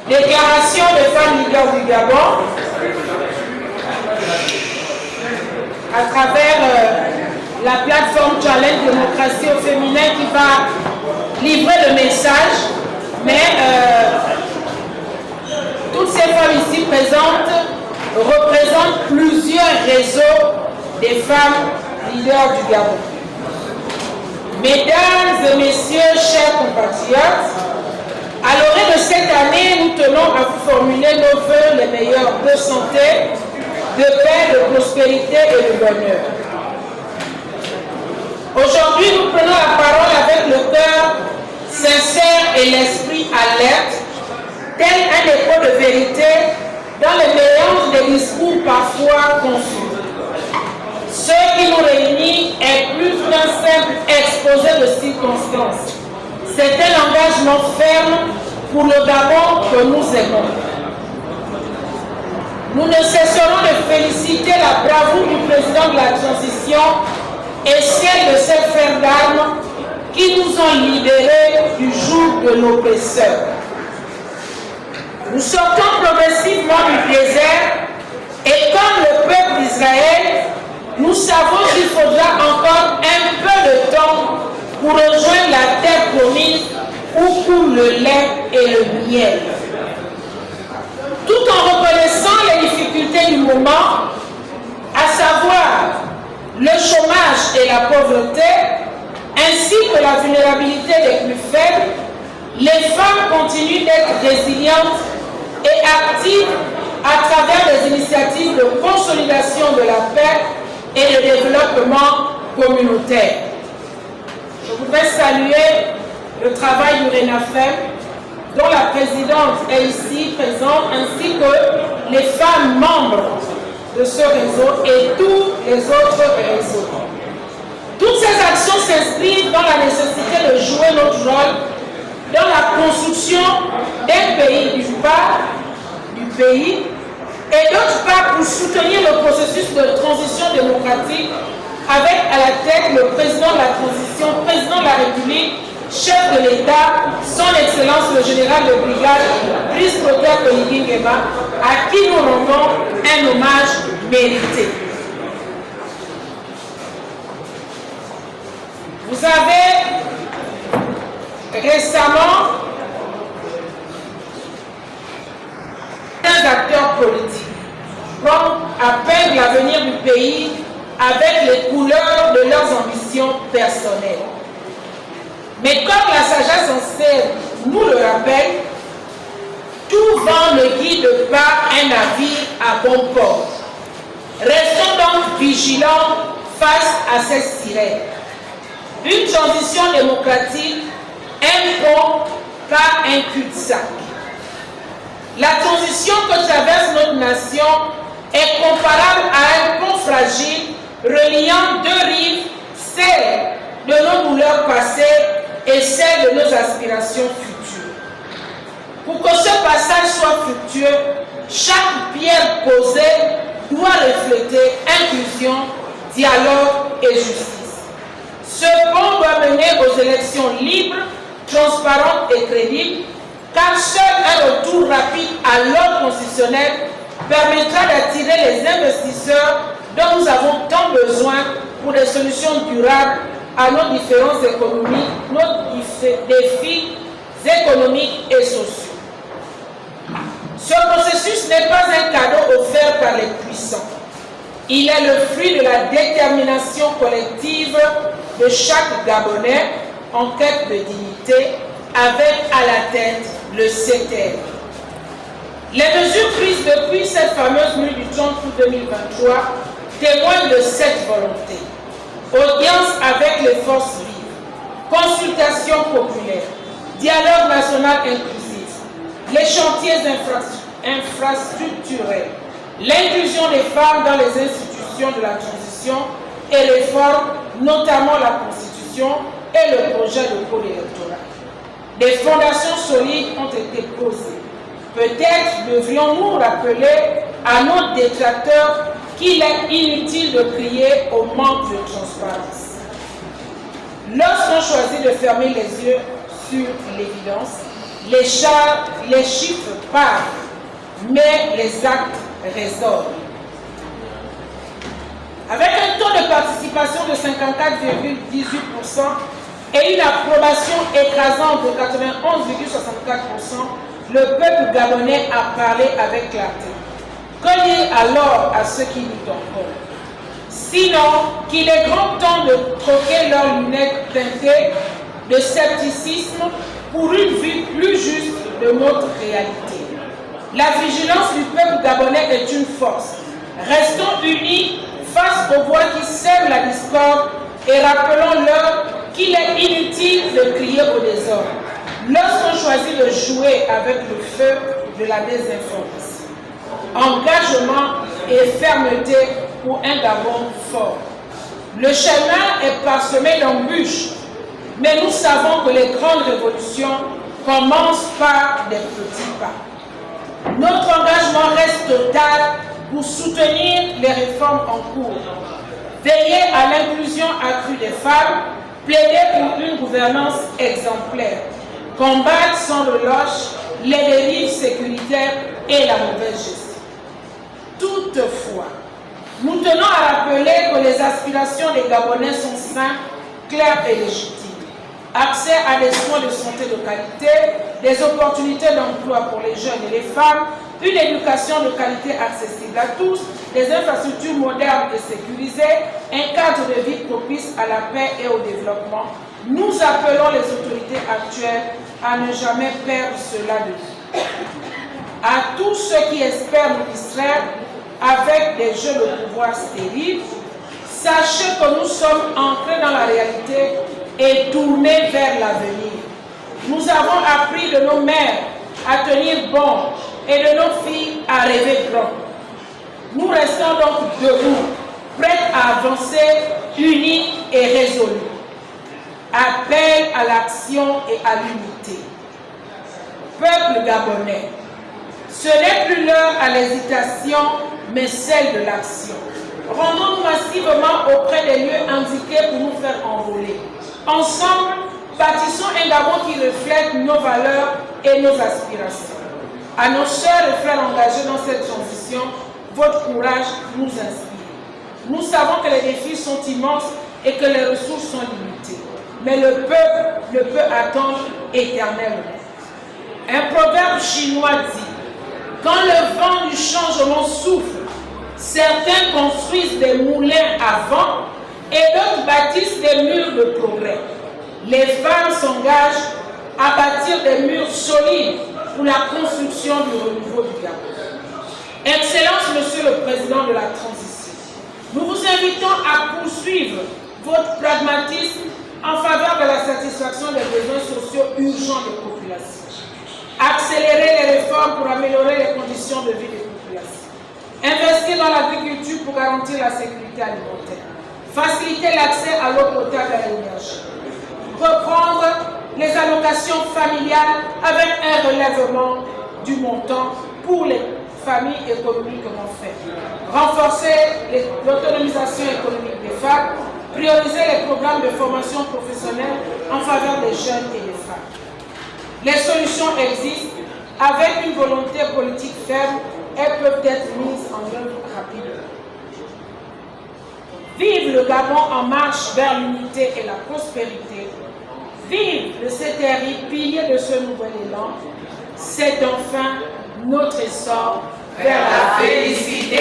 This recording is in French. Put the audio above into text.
Déclaration des femmes leaders du Gabon à travers la plateforme Challenge Démocratie au féminin qui va livrer le message, mais toutes ces femmes ici présentes représentent plusieurs réseaux des femmes leaders du Gabon. Mesdames et messieurs, chers compatriotes, à l'orée de cette année, nous tenons à vous formuler nos vœux les meilleurs de santé, de paix, de prospérité et de bonheur. Aujourd'hui, nous prenons la parole avec le cœur sincère et l'esprit alerte, tel un écho de vérité dans le mélange des discours parfois confus. Ce qui nous réunit est plus qu'un simple exposé de circonstances. C'est un engagement ferme pour le Gabon que nous aimons. Nous ne cesserons de féliciter la bravoure du président de la transition et celle de ses frères d'armes qui nous ont libérés du joug de l'oppresseur. Nous sortons progressivement du désert et comme le peuple d'Israël, nous savons qu'il faudra encore un peu de temps pour rejoindre la terre promise où coule le lait et le miel. Tout en reconnaissant les difficultés du moment, à savoir le chômage et la pauvreté, ainsi que la vulnérabilité des plus faibles, les femmes continuent d'être résilientes et actives à travers les initiatives de consolidation de la paix et de développement communautaire. Je voudrais saluer le travail du RENAFEM, dont la présidente est ici présente, ainsi que les femmes membres de ce réseau et tous les autres réseaux. Toutes ces actions s'inscrivent dans la nécessité de jouer notre rôle dans la construction d'un pays, d'une part, du pays, et d'autre part pour soutenir le processus de transition démocratique avec à la tête le président de la transition, président de la République, chef de l'État, son Excellence le général de brigade, Brice Clotaire Oligui Nguema, à qui nous rendons un hommage mérité. Vous avez récemment des acteurs politiques comme à peindre l'avenir du pays avec les couleurs de leurs ambitions personnelles. Mais comme la sagesse ancienne nous le rappelle, tout vent ne guide pas un navire à bon port. Restons donc vigilants face à ces sirènes. Une transition démocratique, un pont, pas un cul-de-sac. La transition que traverse notre nation est comparable à un pont fragile reliant deux rives, celle de nos douleurs passées et celle de nos aspirations futures. Pour que ce passage soit fructueux, chaque pierre posée doit refléter inclusion, dialogue et justice. Ce pont doit mener aux élections libres, transparentes et crédibles, car seul un retour rapide à l'ordre constitutionnel permettra d'attirer les investisseurs dont nous avons tant besoin pour des solutions durables à nos différences économiques, nos défis économiques et sociaux. Ce processus n'est pas un cadeau offert par les puissants. Il est le fruit de la détermination collective de chaque Gabonais en quête de dignité, avec à la tête le CTR. Les mesures prises depuis cette fameuse nuit du 30 août 2023 témoignent de cette volonté. Audience avec les forces vives, consultation populaire, dialogue national inclusif, les chantiers infrastructurels, l'inclusion des femmes dans les institutions de la transition et réformes, notamment la Constitution et le projet de code électoral. Des fondations solides ont été posées. Peut-être devrions-nous rappeler à nos détracteurs qu'il est inutile de crier au manque de transparence. Lorsqu'on choisit de fermer les yeux sur l'évidence, les chiffres parlent, mais les actes résonnent. Avec un taux de participation de 54,18% et une approbation écrasante de 91,64%, le peuple gabonais a parlé avec clarté. Que dire alors à ceux qui nous tombent? Sinon qu'il est grand temps de troquer leurs lunettes teintées de scepticisme pour une vue plus juste de notre réalité. La vigilance du peuple gabonais est une force. Restons unis face aux voix qui sèment la discorde et rappelons-leur qu'il est inutile de crier au désordre lorsqu'on choisit de jouer avec le feu de la désinformation. Engagement et fermeté pour un Gabon fort. Le chemin est parsemé d'embûches, mais nous savons que les grandes révolutions commencent par des petits pas. Notre engagement reste total pour soutenir les réformes en cours, veiller à l'inclusion accrue des femmes, plaider pour une gouvernance exemplaire, combattre sans relâche les dérives sécuritaires et la mauvaise gestion. Toutefois, nous tenons à rappeler que les aspirations des Gabonais sont simples, claires et légitimes. Accès à des soins de santé de qualité, des opportunités d'emploi pour les jeunes et les femmes, une éducation de qualité accessible à tous, des infrastructures modernes et sécurisées, un cadre de vie propice à la paix et au développement. Nous appelons les autorités actuelles à ne jamais perdre cela de vue. À tous ceux qui espèrent nous distraire avec des jeux de pouvoir stériles, sachez que nous sommes ancrés dans la réalité et tournés vers l'avenir. Nous avons appris de nos mères à tenir bon et de nos filles à rêver grand. Nous restons donc debout, prêts à avancer, unis et résolus. Appel à l'action et à l'unité. Peuple gabonais, ce n'est plus l'heure à l'hésitation, mais celle de l'action. Rendons-nous massivement auprès des lieux indiqués pour nous faire envoler. Ensemble, bâtissons un Gabon qui reflète nos valeurs et nos aspirations. À nos sœurs et frères engagés dans cette transition, votre courage nous inspire. Nous savons que les défis sont immenses et que les ressources sont limitées. Mais le peuple ne peut attendre éternellement. Un proverbe chinois dit: quand le vent du changement souffle, certains construisent des moulins à vent et d'autres bâtissent des murs de progrès. Les femmes s'engagent à bâtir des murs solides pour la construction du renouveau du Gabon. Excellence, Monsieur le Président de la Transition, nous vous invitons à poursuivre votre pragmatisme en faveur de la satisfaction des besoins sociaux urgents des populations. Accélérer les réformes pour améliorer les conditions de vie des populations. Investir dans l'agriculture pour garantir la sécurité alimentaire. Faciliter l'accès à l'eau potable et à l'énergie. Reprendre les allocations familiales avec un relèvement du montant pour les familles économiquement faibles. Renforcer l'autonomisation économique des femmes. Prioriser les programmes de formation professionnelle en faveur des jeunes et des femmes. Les solutions existent. Avec une volonté politique ferme, elles peuvent être mises en œuvre rapidement. Vive le Gabon en marche vers l'unité et la prospérité. Vive le CTRI, pilier de ce nouvel élan. C'est enfin notre essor vers la félicité.